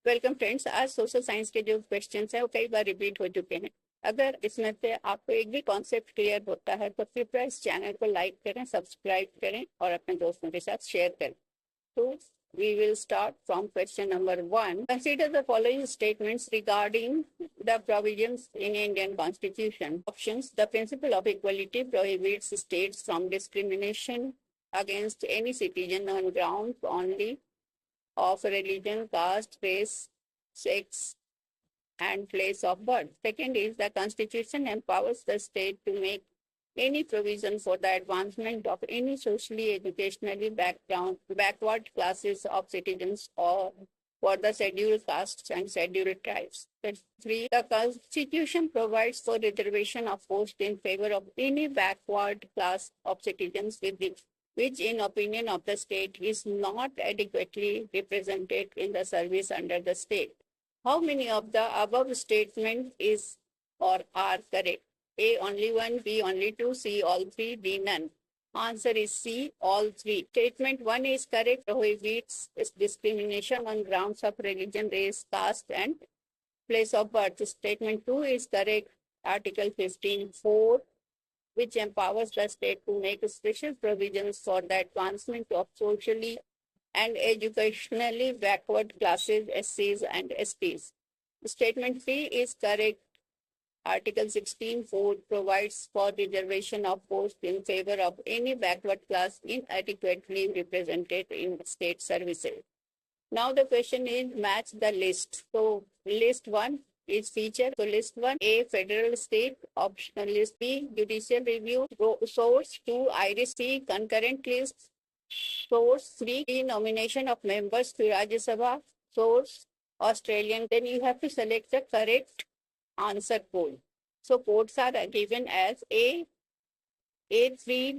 Welcome friends. आज social science के जो क्वेश्चंस है वो कई बार रिपीट हो चुके हैं। अगर इसमें से आपको एक भी कॉन्सेप्ट क्लियर होता है तो कृपया इस चैनल को लाइक करें, सब्सक्राइब करें और अपने दोस्तों के साथ शेयर करें। तो we will start from question number 1. Consider the following statements regarding the provisions in Indian Constitution. Options: the principle of equality prohibits states from discrimination against any citizen on grounds only of religion, caste, race, sex, and place of birth. Second is the Constitution empowers the state to make any provision for the advancement of any socially, educationally backward classes of citizens or for the scheduled castes and scheduled tribes. Three, the Constitution provides for reservation of post in favor of any backward class of citizens which in opinion of the state is not adequately represented in the service under the state. How many of the above statements is or are correct? A, only one; B, only two; C, all three; D, none. Answer is C, all three. Statement 1 is correct, prohibits discrimination on grounds of religion, race, caste, and place of birth. Statement 2 is correct, Article 15(4), which empowers the state to make special provisions for the advancement of socially and educationally backward classes, SCs and STs. Statement 3 is correct. Article 16(4) provides for reservation of posts in favor of any backward class inadequately represented in state services. Now the question is match the list. So list 1 is feature. So list 1, A, federal state. Optional list. B, judicial review. Source 2, Irish. C, concurrent list. Source 3, nomination of members to Rajya Sabha. Source Australian. Then you have to select the correct answer code. So codes are given as A3,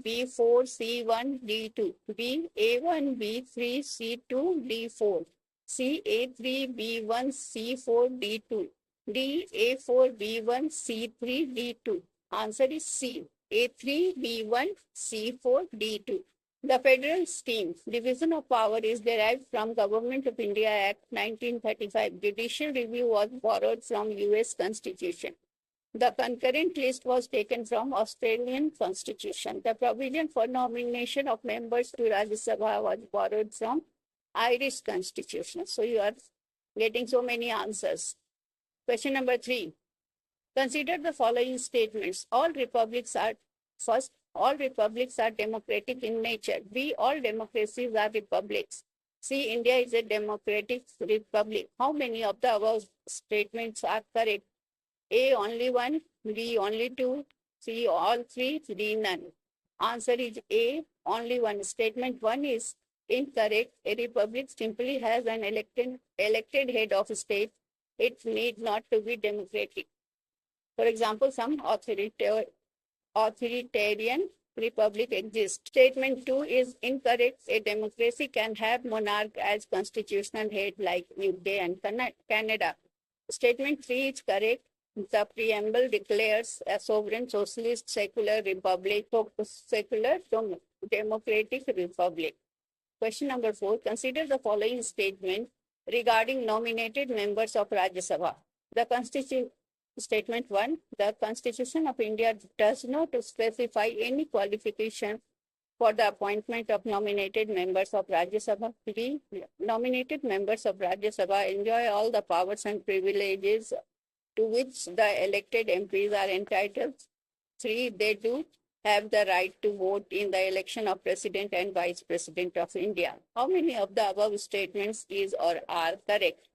B4, C1, D2. B, A1, B3, C2, D4. C, A3, B1, C4, D2. D, A4, B1, C3, D2. Answer is C, A3, B1, C4, D2. The federal scheme, division of power, is derived from Government of India Act 1935. Judicial review was borrowed from US Constitution. The concurrent list was taken from Australian Constitution. The provision for nomination of members to Rajya Sabha was borrowed from Irish Constitution. So you are getting so many answers. Question number 3. Consider the following statements. All republics are democratic in nature. B, all democracies are republics. C, India is a democratic republic. How many of the above statements are correct? A, only one; B, only two; C, all three; D, none. Answer is A, only one. Statement 1 is incorrect. A republic simply has an elected head of state. It need not to be democratic. For example, some authoritarian republic exists. Statement 2 is incorrect. A democracy can have monarch as constitutional head like UK and Canada. Statement 3 is correct. The preamble declares a sovereign socialist secular republic, secular democratic republic. Question number 4. Consider the following statement regarding nominated members of Rajya Sabha. Statement 1. The Constitution of India does not specify any qualification for the appointment of nominated members of Rajya Sabha. 3. Nominated members of Rajya Sabha enjoy all the powers and privileges to which the elected MPs are entitled. 3. They do have the right to vote in the election of President and Vice President of India. How many of the above statements is or are correct?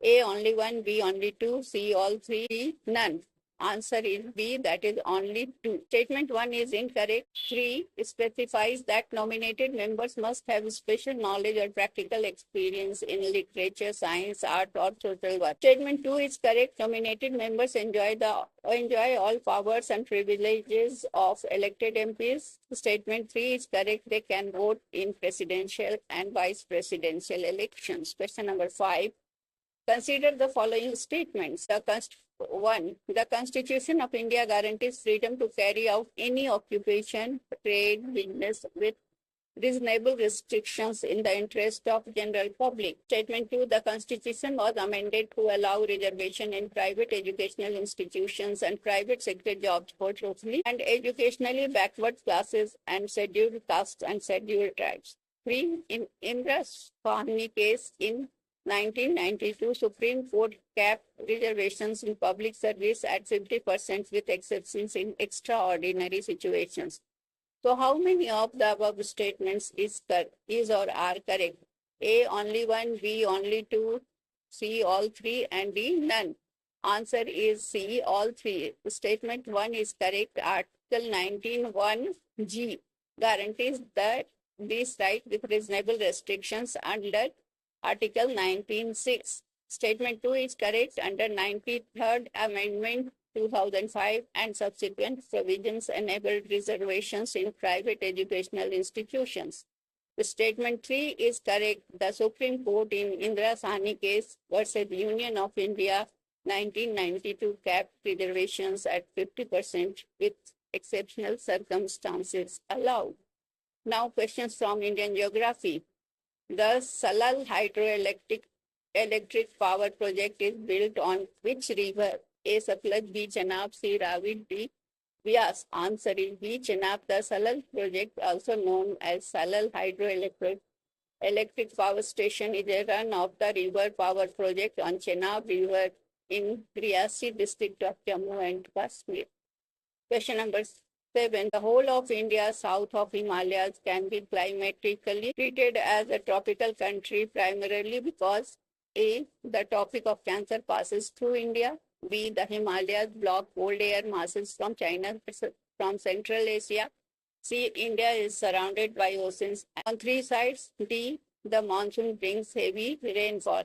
A, only one; B, only two; C, all three; D, none. Answer is B, that is only two. Statement 1 is incorrect. 3 specifies that nominated members must have special knowledge or practical experience in literature, science, art, or social work. Statement 2 is correct. Nominated members enjoy all powers and privileges of elected MPs. Statement 3 is correct. They can vote in presidential and vice presidential elections. Question number 5. Consider the following statements. 1. The Constitution of India guarantees freedom to carry out any occupation, trade, business with reasonable restrictions in the interest of general public. Statement 2, the Constitution was amended to allow reservation in private educational institutions and private sector jobs for socially and educationally backward classes and scheduled castes and scheduled tribes. 3. In Indra Swamy case in 1992, Supreme Court capped reservations in public service at 50% with exceptions in extraordinary situations. So how many of the above statements is or are correct? A, only one, B, only two, C, all three, and D, none. Answer is C, all three. Statement 1 is correct. Article 19(1)(g) guarantees that this right with reasonable restrictions under Article 19(6). Statement 2 is correct. Under 93rd Amendment 2005 and subsequent provisions enabled reservations in private educational institutions. The statement 3 is correct. The Supreme Court in Indra Sahni case versus Union of India 1992 capped reservations at 50% with exceptional circumstances allowed. Now questions from Indian geography. The Salal hydroelectric power project is built on which river? A, Satluj, B, Chenab, C, Ravi, D, Vyas. Answer is B, Chenab. The Salal project, also known as Salal Hydroelectric Power Station, is a run-of-the-river power project on Chenab River in Riyasi district of Jammu and Kashmir. Question number 7. The whole of India south of Himalayas can be climatically treated as a tropical country primarily because A, the Tropic of Cancer passes through India. B, the Himalayas block cold air masses from China from Central Asia. C, India is surrounded by oceans on three sides. D, the monsoon brings heavy rainfall.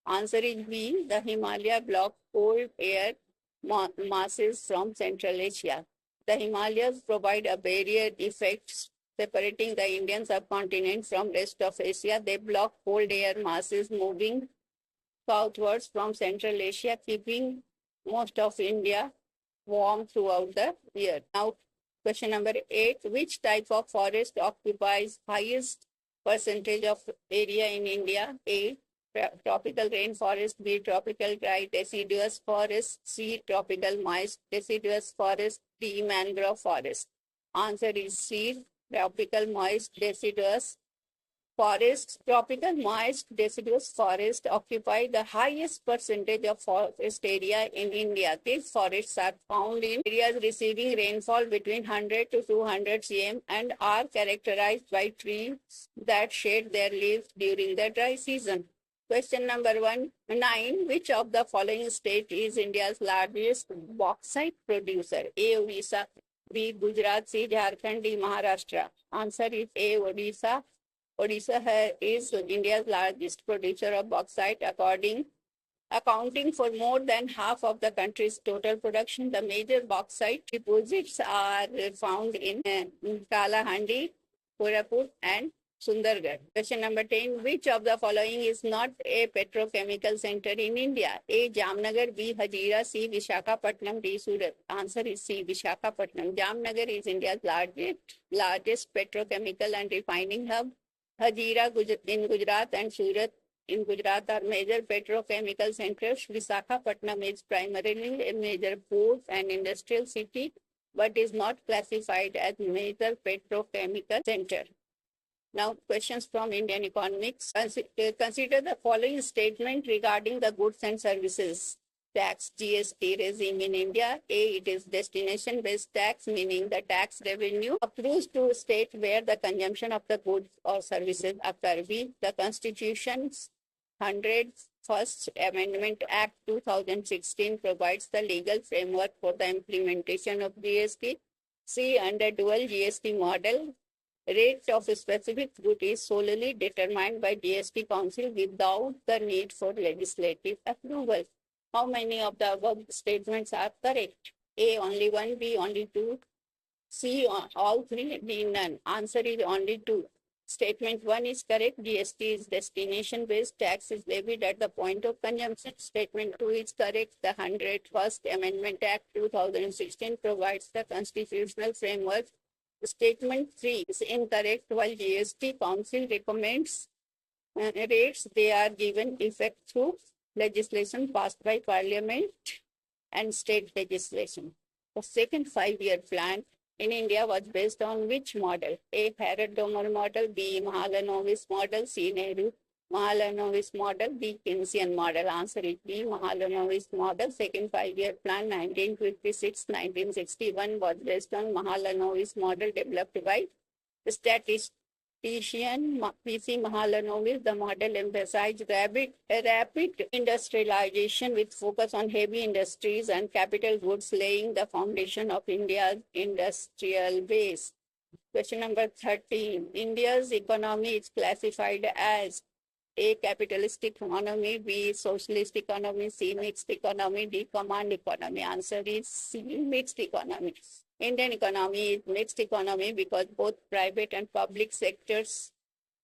Answer is B, the Himalaya block cold air masses from Central Asia. The Himalayas provide a barrier effect separating the Indian subcontinent from rest of Asia. They block cold air masses moving southwards from Central Asia, keeping most of India warm throughout the year. Now, question number 8. Which type of forest occupies highest percentage of area in India? A, tropical rainforest. B, tropical dry deciduous forest. C, tropical moist deciduous forest. D, mangrove forest. Answer is C, tropical moist deciduous forests. Tropical moist deciduous forests occupy the highest percentage of forest area in India. These forests are found in areas receiving rainfall between 100 to 200 cm and are characterized by trees that shed their leaves during the dry season. Question number 9. Which of the following state is India's largest bauxite producer? A, Odisha. B, Gujarat. C, Jharkhand. D, Maharashtra. Answer is A, Odisha. Odisha is India's largest producer of bauxite, accounting for more than half of the country's total production. The major bauxite deposits are found in Kalahandi, Koraput, and Sundargarh. Question number 10. Which of the following is not a petrochemical center in India? A, Jamnagar. B, Hazira. C, Visakhapatnam. D, Surat. Answer is C, Visakhapatnam. Jamnagar is India's largest petrochemical and refining hub. Hazira in Gujarat and Surat in Gujarat are major petrochemical centers. Visakhapatnam is primarily a major port and industrial city, but is not classified as major petrochemical center. Now, questions from Indian economics. Consider the following statement regarding the goods and services tax GST regime in India. A, it is destination-based tax, meaning the tax revenue accrues to a state where the consumption of the goods or services occur. B, the Constitution's 101st Amendment Act 2016 provides the legal framework for the implementation of GST. C, under dual GST model, rate of a specific good is solely determined by GST Council without the need for legislative approval. How many of the above statements are correct? A, only one. B, only two. C, all three. D, none. Answer is only two. Statement 1 is correct. GST is destination-based tax is levied at the point of consumption. Statement 2 is correct. The 101st Amendment Act 2016 provides the constitutional framework Statement 3 is incorrect. While GST Council recommends rates, they are given effect through legislation passed by Parliament and state legislation. The second 5-year plan in India was based on which model? A. Harrod-Domar model, B. Mahalanobis model, C. Nehru Mahalanobis model, B. Keynesian model. Answer is B. Mahalanobis model. Second 5-year plan 1956-1961 was based on Mahalanobis model developed by statistician P.C. Mahalanobis. The model emphasized rapid industrialization with focus on heavy industries and capital goods, laying the foundation of India's industrial base. Question number 13. India's economy is classified as A. Capitalistic economy, B. Socialist economy, C. Mixed economy, D. Command economy. Answer is C. Mixed economy. Indian economy is mixed economy because both private and public sectors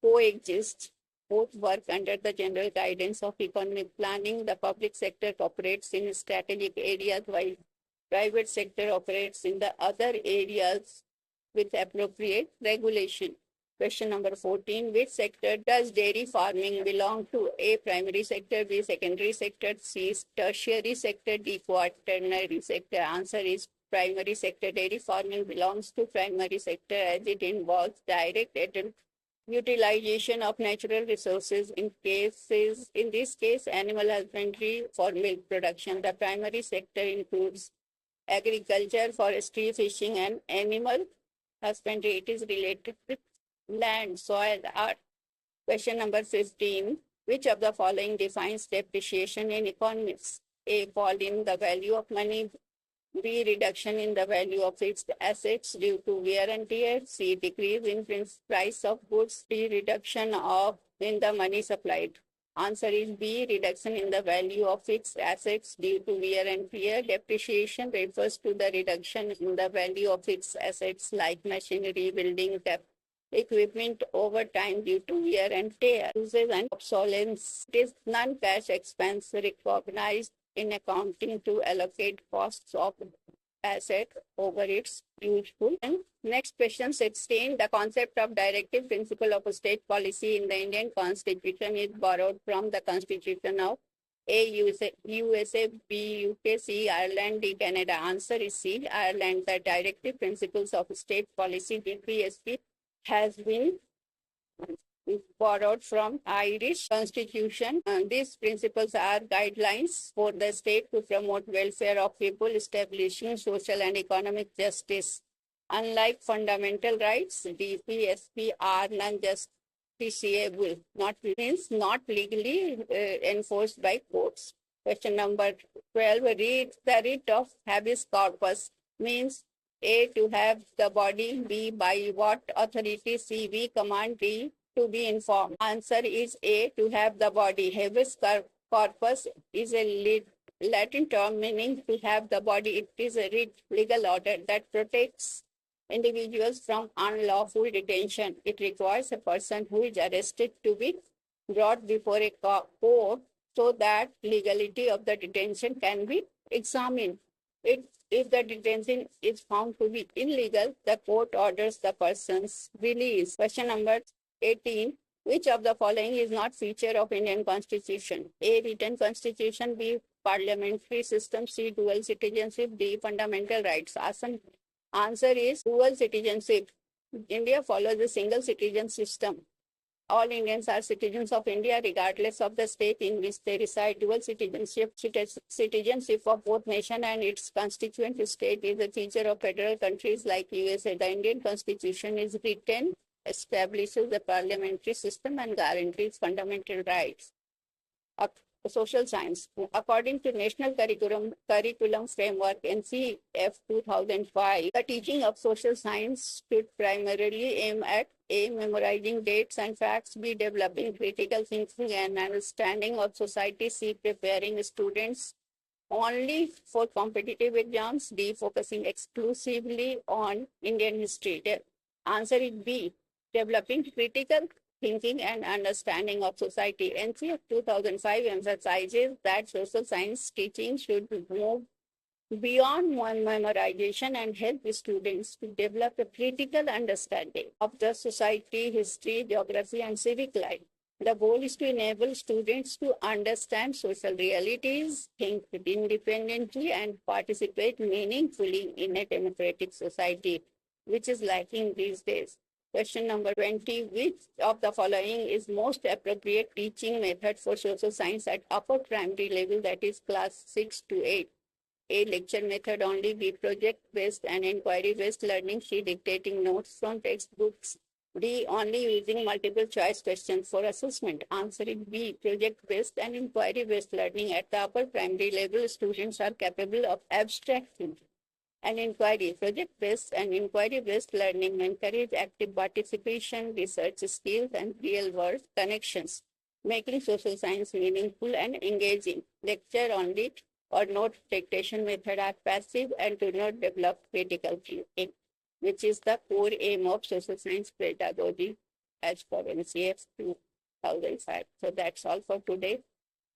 coexist. Both work under the general guidance of economic planning. The public sector operates in strategic areas while private sector operates in the other areas with appropriate regulation. Question number 14. Which sector does dairy farming belong to? A. Primary sector, B. Secondary sector, C. Tertiary sector, D. Quaternary sector. Answer is primary sector. Dairy farming belongs to primary sector as it involves direct utilization of natural resources in this case animal husbandry for milk production. The primary sector includes agriculture, forestry, fishing, and animal husbandry. It is related with land, soil, art. Question number 15. Which of the following defines depreciation in economics? A. Fall in the value of money. B. Reduction in the value of fixed assets due to wear and tear. C. Decrease in price of goods. D. Reduction in the money supplied. Answer is B. Reduction in the value of fixed assets due to wear and tear. Depreciation refers to the reduction in the value of fixed assets like machinery, building, equipment over time due to wear and tear, uses and obsolescence. It is non-cash expense recognized in accounting to allocate costs of asset over its useful. And next question 16. The concept of directive principle of state policy in the Indian Constitution is borrowed from the Constitution of A. USA, B. UK, C. Ireland, D. Canada. Answer is C. Ireland. The directive principles of state policy (DPSP) has been borrowed from Irish Constitution. These principles are guidelines for the state to promote welfare of people, establishing social and economic justice. Unlike fundamental rights, DPSP are non-justiciable, not legally enforced by courts. Question number 12. Read the writ of habeas corpus means A. To have the body, B. By what authority, C. B. Command, D. To be informed. Answer is A. To have the body. Habeas corpus is a Latin term meaning to have the body. It is a legal order that protects individuals from unlawful detention. It requires a person who is arrested to be brought before a court so that legality of the detention can be examined. If the detention is found to be illegal, the court orders the person's release. Question number 18. Which of the following is not feature of Indian Constitution? A. Written Constitution, B. Parliamentary system, C. Dual citizenship, D. Fundamental rights. Answer is dual citizenship. India follows the single citizen system. All Indians are citizens of India regardless of the state in which they reside. Dual citizenship of both nation and its constituent state is a feature of federal countries like USA. The Indian Constitution is written, establishes the parliamentary system and guarantees fundamental rights. Social science. According to National Curriculum Framework NCF 2005, the teaching of social science should primarily aim at A. Memorizing dates and facts, B. Developing critical thinking and understanding of society, C. Preparing students only for competitive exams, D. Focusing exclusively on Indian history. The answer is B. Developing critical thinking and understanding of society. NCF 2005 emphasizes that social science teaching should move beyond one memorization and help students to develop a critical understanding of the society, history, geography, and civic life. The goal is to enable students to understand social realities, think independently, and participate meaningfully in a democratic society, which is lacking these days. Question number 20. Which of the following is most appropriate teaching method for social science at upper primary level, that is class 6 to 8? A. Lecture method only. B. Project-based and inquiry-based learning. C. Dictating notes from textbooks. D. Only using multiple choice questions for assessment. Answer is B. Project-based and inquiry-based learning. At the upper primary level, students are capable of abstract thinking and inquiry. Project-based and inquiry-based learning encourage active participation, research skills, and real-world connections, making social science meaningful and engaging. Lecture only or note dictation method are passive and do not develop critical thinking, which is the core aim of social science pedagogy as per NCF 2005. So that's all for today.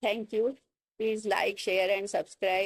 Thank you. Please like, share, and subscribe.